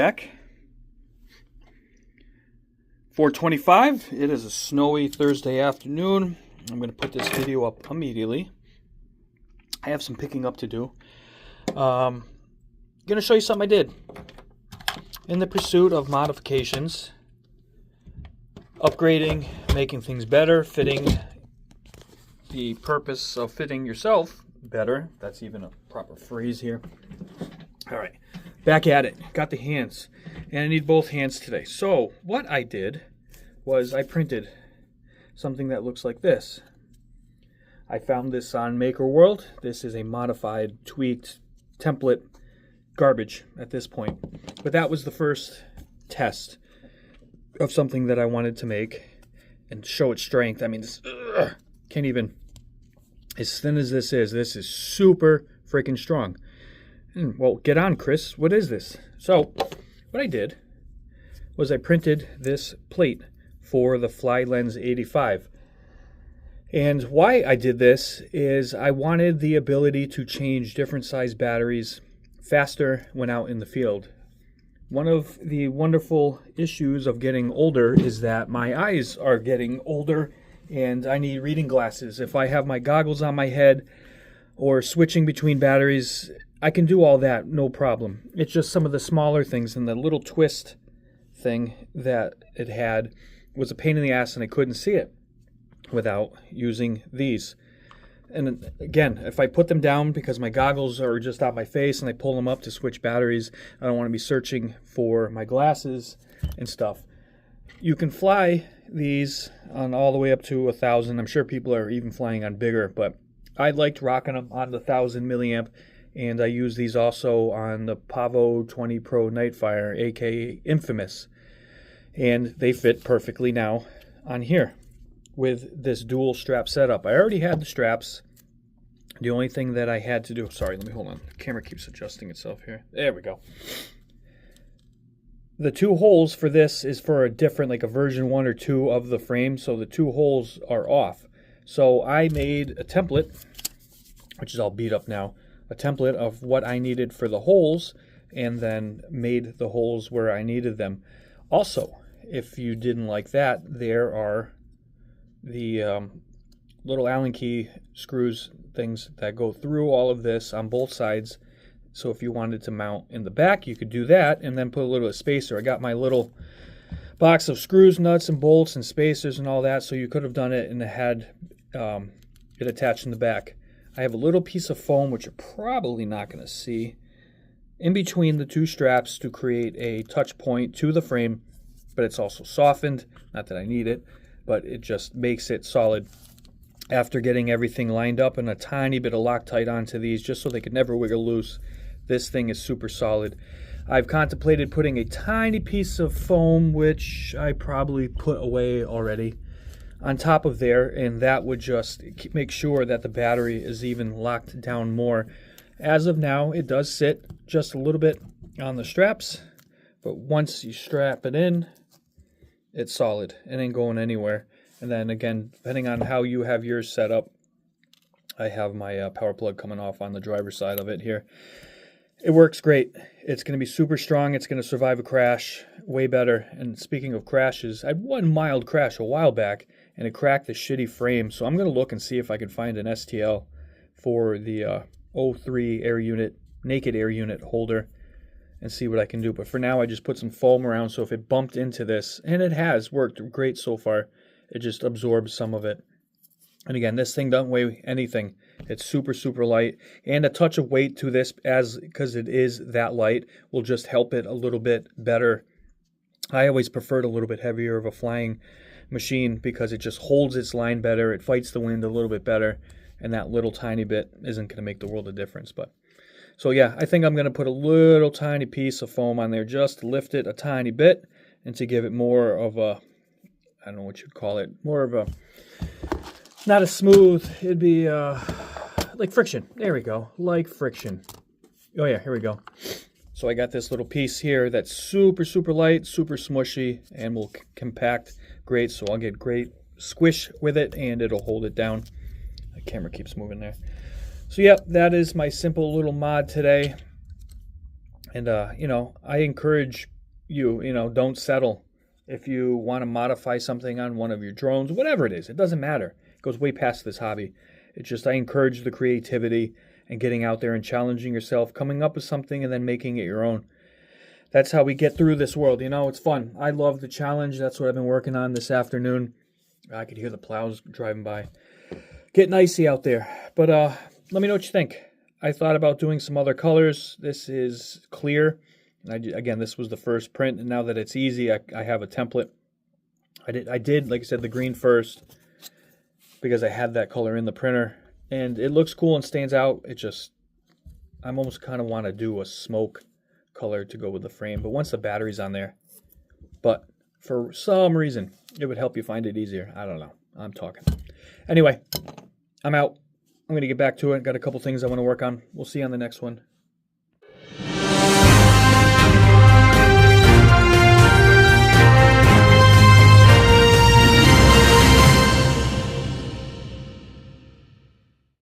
back. 4:25. It is a snowy Thursday afternoon. I'm going to put this video up immediately. I have some picking up to do. Going to show you something I did. In the pursuit of modifications, upgrading, making things better, fitting the purpose of fitting yourself better. That's even a proper phrase here. All right, back at it. Got the hands, and I need both hands today. So what I did was I printed something that looks like this. I found this on Maker World. This is a modified, tweaked template garbage at this point. But that was the first test of something that I wanted to make and show its strength. I mean, this can't even, as thin as this is super freaking strong. Well, get on, Chris. What is this? So what I did was I printed this plate for the flylens 85. And why I did this is I wanted the ability to change different size batteries faster when out in the field. One of the wonderful issues of getting older is that my eyes are getting older and I need reading glasses. If I have my goggles on my head or switching between batteries, I can do all that, no problem. It's just some of the smaller things, and the little twist thing that it had was a pain in the ass and I couldn't see it without using these. And again, if I put them down because my goggles are just on my face and I pull them up to switch batteries, I don't want to be searching for my glasses and stuff. You can fly these on all the way up to 1,000. I'm sure people are even flying on bigger, but I liked rocking them on the 1,000 milliamp, and I use these also on the Pavo 20 Pro Nightfire, aka Infamous, and they fit perfectly now on here with this dual strap setup. I already had the straps. The only thing that I had to do, sorry, let me hold on. The camera keeps adjusting itself here. There we go. The two holes for this is for a different, like a version 1 or 2 of the frame, so the two holes are off. So I made a template, which is all beat up now, a template of what I needed for the holes, and then made the holes where I needed them. Also, if you didn't like that, there are the little Allen key screws things that go through all of this on both sides. So if you wanted to mount in the back, you could do that and then put a little spacer. I got my little box of screws, nuts, and bolts and spacers and all that, so you could have done it and had it attached in the back. I have a little piece of foam, which you're probably not going to see, in between the two straps to create a touch point to the frame, but it's also softened. Not that I need it, but it just makes it solid after getting everything lined up, and a tiny bit of Loctite onto these just so they could never wiggle loose. This thing is super solid. I've contemplated putting a tiny piece of foam, which I probably put away already, on top of there, and that would just make sure that the battery is even locked down more. As of now, it does sit just a little bit on the straps, but once you strap it in, it's solid. It ain't going anywhere. And then again, depending on how you have yours set up, I have my power plug coming off on the driver's side of it here. It works great. It's going to be super strong. It's going to survive a crash way better. And speaking of crashes, I had one mild crash a while back, and it cracked the shitty frame. So I'm going to look and see if I can find an STL for the 03 air unit, naked air unit holder, and see what I can do. But for now, I just put some foam around, so if it bumped into this, and it has worked great so far, it just absorbs some of it. And again, this thing doesn't weigh anything. It's super, super light. And a touch of weight to this, because it is that light, will just help it a little bit better. I always preferred a little bit heavier of a flying machine because it just holds its line better. It fights the wind a little bit better. And that little tiny bit isn't going to make the world of difference. But so yeah, I think I'm going to put a little tiny piece of foam on there just to lift it a tiny bit and to give it more of a, I don't know what you'd call it, more of a, not a smooth, it'd be like friction. There we go, like friction. Oh yeah, here we go. So I got this little piece here that's super, super light, super smushy, and will compact great. So I'll get great squish with it, and it'll hold it down. The camera keeps moving there. So yep, that is my simple little mod today. And you know, I encourage you know, don't settle. If you want to modify something on one of your drones, whatever it is, it doesn't matter. It goes way past this hobby. It's just I encourage the creativity and getting out there and challenging yourself, coming up with something and then making it your own. That's how we get through this world. You know, it's fun. I love the challenge. That's what I've been working on this afternoon. I could hear the plows driving by. Getting icy out there. But let me know what you think. I thought about doing some other colors. This is clear. And again, this was the first print, and now that it's easy, I have a template. I did, like I said, the green first because I had that color in the printer, and it looks cool and stands out. It just, I'm almost kind of want to do a smoke color to go with the frame, but once the battery's on there, but for some reason, it would help you find it easier. I don't know. I'm talking. Anyway, I'm out. I'm going to get back to it. Got a couple things I want to work on. We'll see you on the next one.